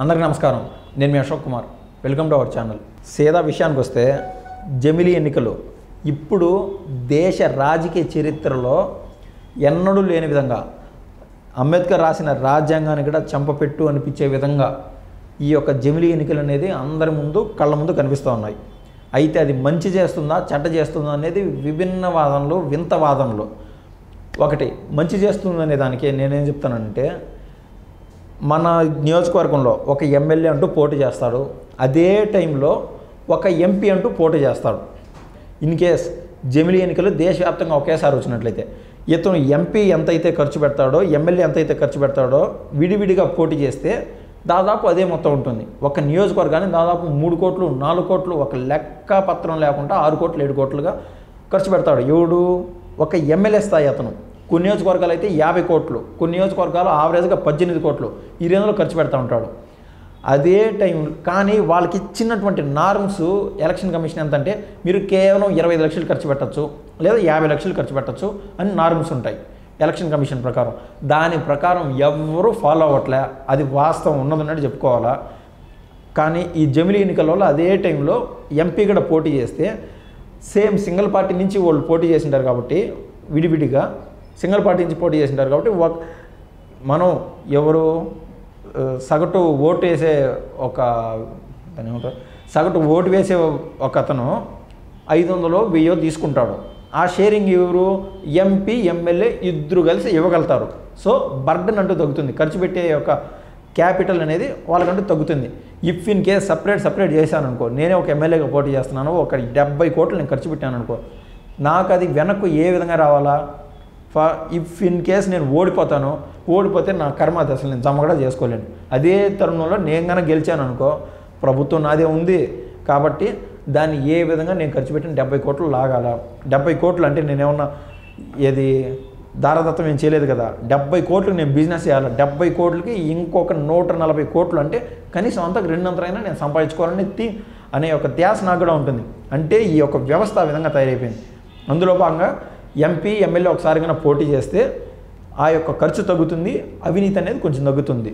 అందరికీ నమస్కారం. నేను మీ Ashok Kumar. Welcome to our channel. సీదా విషయానికి వస్తే జమిలీ ఎన్నికలు ఇప్పుడు దేశ రాజకీయ చరిత్రలో ఎన్నడూ లేని విధంగా అంబేద్కర్ రాసిన రాజ్యాంగాన్ని కూడా చంపపెట్టు అనిపించే విధంగా ఈ యొక్క జమిలీ ఎన్నికలు అనేది అందరి ముందు కళ్ళ ముందు కనిపిస్తూ ఉన్నాయి. అయితే అది మంచి చేస్తుందా చెడ్డ చేస్తుందా అనేది విభిన్న వాదనలు, వింత వాదనలు. ఒకటి మంచి చేస్తుందనే దానికి నేనేం చెప్తానంటే, మన నియోజకవర్గంలో ఒక ఎమ్మెల్యే అంటూ పోటీ చేస్తాడు, అదే టైంలో ఒక ఎంపీ అంటూ పోటీ చేస్తాడు. ఇన్ కేస్ జమిలీ ఎన్నికలు దేశవ్యాప్తంగా ఒకేసారి వచ్చినట్లయితే ఇతను ఎంపీ ఎంతైతే ఖర్చు పెడతాడో, ఎమ్మెల్యే ఎంతైతే ఖర్చు పెడతాడో విడివిడిగా పోటీ చేస్తే దాదాపు అదే మొత్తం ఉంటుంది. ఒక నియోజకవర్గాన్ని దాదాపు 3 కోట్లు 4 కోట్లు ఒక లెక్క పత్రం లేకుండా 6 కోట్లు 7 కోట్లుగా ఖర్చు పెడతాడు. ఎవడు? ఒక ఎమ్మెల్యే స్థాయి అతను. కొన్ని నియోజకవర్గాలు అయితే 50 కోట్లు, కొన్ని నియోజకవర్గాలు ఆవరేజ్గా 18 కోట్లు ఈ రేంజ్లో ఖర్చు పెడతా ఉంటాడు. అదే టైం కానీ వాళ్ళకి ఇచ్చినటువంటి నార్మ్స్ ఎలక్షన్ కమిషన్ ఎంతంటే, మీరు కేవలం 25 లక్షలు ఖర్చు పెట్టచ్చు లేదా 50 లక్షలు ఖర్చు పెట్టచ్చు అని నార్మ్స్ ఉంటాయి ఎలక్షన్ కమిషన్ ప్రకారం. దాని ప్రకారం ఎవరూ ఫాలో అవ్వట్లే. అది వాస్తవం ఉన్నదన్నట్టు చెప్పుకోవాలా. కానీ ఈ జమిలీ ఎన్నికల వల్ల అదే టైంలో ఎంపీ కూడా పోటీ చేస్తే సేమ్ సింగిల్ పార్టీ నుంచి వాళ్ళు పోటీ చేసింటారు కాబట్టి, విడివిడిగా సింగిల్ పార్టీ నుంచి పోటీ చేసింటారు కాబట్టి మనం ఎవరు సగటు ఓటు వేసే సగటు ఓటు వేసే ఒక అతను 500 1000 తీసుకుంటాడు. ఆ షేరింగ్ ఎవరు? ఎంపీ ఎమ్మెల్యే ఇద్దరు కలిసి ఇవ్వగలుగుతారు. సో బర్డన్ అంటూ తగ్గుతుంది, ఖర్చు పెట్టే ఒక క్యాపిటల్ అనేది వాళ్ళకంటూ తగ్గుతుంది. ఇఫ్ ఇన్ కేస్ సపరేట్ చేశాను అనుకో, నేనే ఒక ఎమ్మెల్యేగా పోటీ చేస్తున్నాను, ఒక 70 కోట్లు నేను ఖర్చు పెట్టాను అనుకో, నాకు అది వెనక్కు ఏ విధంగా రావాలా? ఇఫ్ ఇన్ కేస్ నేను ఓడిపోతే నా కర్మ అది అసలు నేను జమ కూడా చేసుకోలేను. అదే తరుణంలో నేను కనుక గెలిచాను అనుకో, ప్రభుత్వం నాదే ఉంది కాబట్టి దాన్ని ఏ విధంగా నేను ఖర్చు పెట్టిన 70 కోట్లు లాగాల. 70 కోట్లు అంటే నేనేమన్నా ఏది దారదత్తం ఏం చేయలేదు కదా. 70 కోట్లు నేను బిజినెస్ చేయాలి. 70 కోట్లకి ఇంకొక 140 కోట్లు అంటే కనీసం అంతకు 200 నేను సంపాదించుకోవాలని అనే ఒక ధ్యాస నాకు కూడా ఉంటుంది. అంటే ఈ యొక్క వ్యవస్థ ఆ విధంగా తయారైపోయింది. అందులో భాగంగా ఎంపీ ఎమ్మెల్యే ఒకసారిగా పోటీ చేస్తే ఆ యొక్క ఖర్చు తగ్గుతుంది, అవినీతి అనేది కొంచెం తగ్గుతుంది.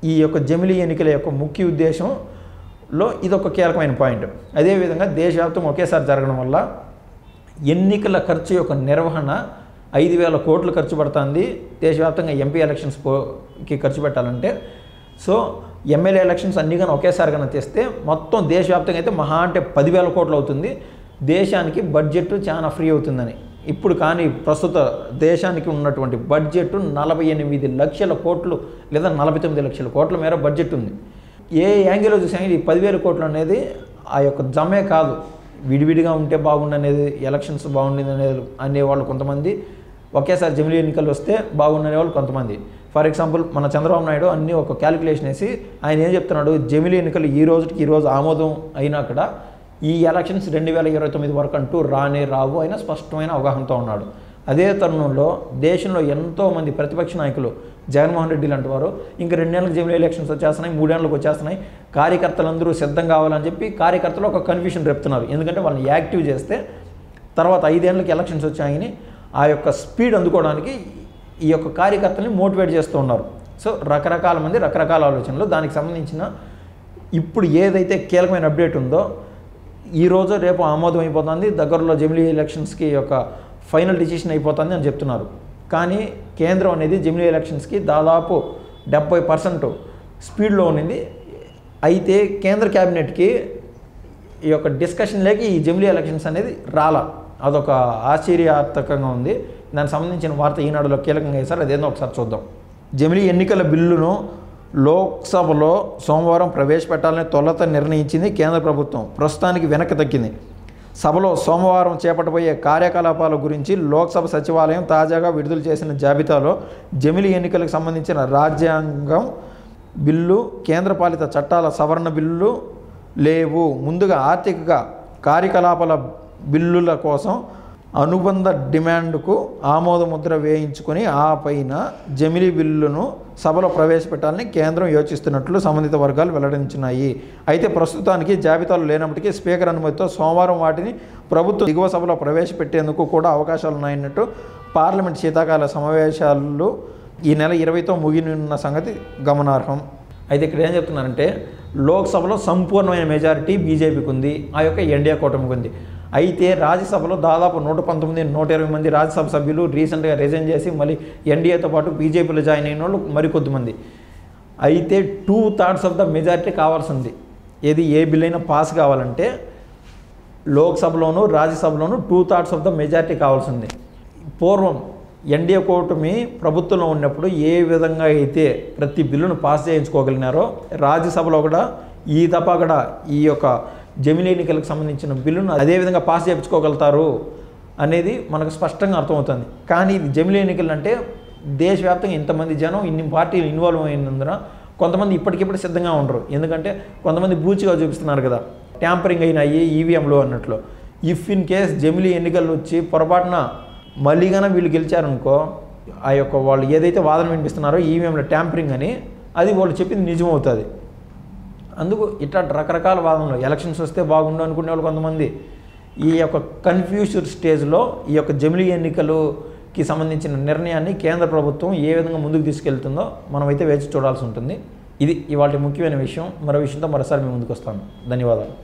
ఈ యొక్క జమిలీ ఎన్నికల యొక్క ముఖ్య ఉద్దేశంలో ఇదొక కీలకమైన పాయింట్. అదేవిధంగా దేశవ్యాప్తంగా ఒకేసారి జరగడం వల్ల ఎన్నికల ఖర్చు యొక్క నిర్వహణ 5000 కోట్లు ఖర్చు పడుతుంది దేశవ్యాప్తంగా ఎంపీ ఎలక్షన్స్కి ఖర్చు పెట్టాలంటే. సో ఎమ్మెల్యే ఎలక్షన్స్ అన్నీ కానీ ఒకేసారి కన్నా తెస్తే మొత్తం దేశవ్యాప్తంగా అయితే మహా అంటే 10,000 కోట్లు అవుతుంది. దేశానికి బడ్జెట్ చాలా ఫ్రీ అవుతుందని. ఇప్పుడు కానీ ప్రస్తుత దేశానికి ఉన్నటువంటి బడ్జెట్ 48 లక్షల కోట్లు లేదా 49 లక్షల కోట్ల మేర బడ్జెట్ ఉంది. ఏ యాంగిల్లో చూసాం ఈ 10,000 కోట్లు అనేది ఆ యొక్క జమే కాదు, విడివిడిగా ఉంటే బాగుండనేది, ఎలక్షన్స్ బాగుండేది అనేవాళ్ళు కొంతమంది, ఒకేసారి జమిలీ ఎన్నికలు వస్తే బాగుండనే వాళ్ళు కొంతమంది. ఫర్ ఎగ్జాంపుల్ మన చంద్రబాబు నాయుడు అన్నీ ఒక క్యాలిక్యులేషన్ వేసి ఆయన ఏం చెప్తున్నాడు, జమిలీ ఎన్నికలు ఈరోజు ఆమోదం అయినా కూడా ఈ ఎలక్షన్స్ 2029 వరకు అంటూ రావు అయినా స్పష్టమైన అవగాహనతో ఉన్నాడు. అదే తరుణంలో దేశంలో ఎంతోమంది ప్రతిపక్ష నాయకులు, జగన్మోహన్ రెడ్డి లాంటి వారు ఇంకా 2 నెలలకు జమిలీ ఎలక్షన్స్ వచ్చేస్తున్నాయి, 3 ఏళ్ళకి వచ్చేస్తున్నాయి, కార్యకర్తలందరూ సిద్ధం కావాలని చెప్పి కార్యకర్తలు ఒక కన్ఫ్యూషన్ రేపుతున్నారు. ఎందుకంటే వాళ్ళని యాక్టివ్ చేస్తే తర్వాత 5 ఏళ్ళకి ఎలక్షన్స్ వచ్చాయని ఆ యొక్క స్పీడ్ అందుకోవడానికి ఈ యొక్క కార్యకర్తల్ని మోటివేట్ చేస్తూ ఉన్నారు. సో రకరకాల మంది రకరకాల ఆలోచనలు. దానికి సంబంధించిన ఇప్పుడు ఏదైతే కీలకమైన అప్డేట్ ఉందో, ఈరోజు రేపు ఆమోదం అయిపోతుంది, దగ్గరలో జమిలీ ఎలక్షన్స్కి ఒక ఫైనల్ డిసిషన్ అయిపోతుంది అని చెప్తున్నారు. కానీ కేంద్రం అనేది జమిలీ ఎలక్షన్స్కి దాదాపు 70% స్పీడ్లో ఉన్నింది. అయితే కేంద్ర క్యాబినెట్కి ఈ యొక్క డిస్కషన్ లేక ఈ జమిలీ ఎలక్షన్స్ అనేది రాలా. అదొక ఆశ్చర్యార్థకంగా ఉంది. దానికి సంబంధించిన వార్త ఈనాడులో కీలకంగా వేశారు. అదేందో ఒకసారి చూద్దాం. జమిలీ ఎన్నికల బిల్లును లోక్సభలో సోమవారం ప్రవేశపెట్టాలని తొలుత నిర్ణయించింది కేంద్ర ప్రభుత్వం. ప్రస్తుతానికి వెనక్కి తగ్గింది. సభలో సోమవారం చేపట్టబోయే కార్యకలాపాల గురించి లోక్సభ సచివాలయం తాజాగా విడుదల చేసిన జాబితాలో జమిలీ ఎన్నికలకు సంబంధించిన రాజ్యాంగం బిల్లు, కేంద్రపాలిత చట్టాల సవరణ బిల్లు లేవు. ముందుగా ఆర్థిక కార్యకలాపాల బిల్లుల కోసం అనుబంధ డిమాండ్కు ఆమోద ముద్ర వేయించుకొని ఆ పైన జమిలీ బిల్లును సభలో ప్రవేశపెట్టాలని కేంద్రం యోచిస్తున్నట్లు సంబంధిత వర్గాలు వెల్లడించినాయి. అయితే ప్రస్తుతానికి జాబితాలు లేనప్పటికీ స్పీకర్ అనుమతితో సోమవారం వాటిని ప్రభుత్వం దిగువ సభలో ప్రవేశపెట్టేందుకు కూడా అవకాశాలు ఉన్నాయన్నట్టు పార్లమెంట్ శీతాకాల సమావేశాలు ఈ నెల 20తో ముగినున్న సంగతి గమనార్హం. అయితే ఇక్కడ ఏం చెప్తున్నారంటే లోక్సభలో సంపూర్ణమైన మెజారిటీ బీజేపీకి ఉంది, ఆ యొక్క ఎన్డీఏ కూటమికి ఉంది. అయితే రాజ్యసభలో దాదాపు 119, 120 మంది రాజ్యసభ సభ్యులు రీసెంట్గా రిజైన్ చేసి మళ్ళీ ఎన్డీఏతో పాటు బీజేపీలో జాయిన్ అయిన వాళ్ళు మరికొద్దిమంది. అయితే 2/3 ఆఫ్ ద మెజారిటీ కావాల్సింది. ఏది ఏ బిల్ అయినా పాస్ కావాలంటే లోక్సభలోను రాజ్యసభలోను 2/3 ఆఫ్ ద మెజారిటీ కావాల్సింది. పూర్వం ఎన్డీఏ కూటమి ప్రభుత్వంలో ఉన్నప్పుడు ఏ విధంగా అయితే ప్రతి బిల్లును పాస్ చేయించుకోగలిగినారో రాజ్యసభలో కూడా ఈ దఫా కూడా ఈ యొక్క జమిలీ ఎన్నికలకు సంబంధించిన బిల్లును అదేవిధంగా పాస్ చేయించుకోగలుగుతారు అనేది మనకు స్పష్టంగా అర్థమవుతుంది. కానీ ఇది జమిలీ ఎన్నికలు అంటే దేశవ్యాప్తంగా ఇంతమంది జనం ఇన్ని పార్టీలు ఇన్వాల్వ్ అయినందున కొంతమంది ఇప్పటికిప్పుడు సిద్ధంగా ఉండరు. ఎందుకంటే కొంతమంది బూచిగా చూపిస్తున్నారు కదా, ట్యాంపరింగ్ అయినాయి ఈవీఎంలు అన్నట్లు. ఇఫ్ ఇన్ కేస్ జమిలీ ఎన్నికలు వచ్చి పొరపాటున మళ్ళీ కానీ వీళ్ళు గెలిచారనుకో, ఆ యొక్క వాళ్ళు ఏదైతే వాదన వినిపిస్తున్నారో ఈవీఎంలో ట్యాంపరింగ్ అని, అది వాళ్ళు చెప్పింది నిజమవుతుంది. అందుకు ఇట్లా రకరకాల వాదనలు, ఎలక్షన్స్ వస్తే బాగుండు అనుకునే వాళ్ళు కొంతమంది. ఈ యొక్క కన్ఫ్యూజ్డ్ స్టేజ్లో ఈ యొక్క జమిలీ ఎన్నికలుకి సంబంధించిన నిర్ణయాన్ని కేంద్ర ప్రభుత్వం ఏ విధంగా ముందుకు తీసుకెళ్తుందో మనమైతే వేచి చూడాల్సి ఉంటుంది. ఇది ఇవాళ ముఖ్యమైన విషయం. మరో విషయంతో మరోసారి మేము ముందుకు వస్తాను. ధన్యవాదాలు.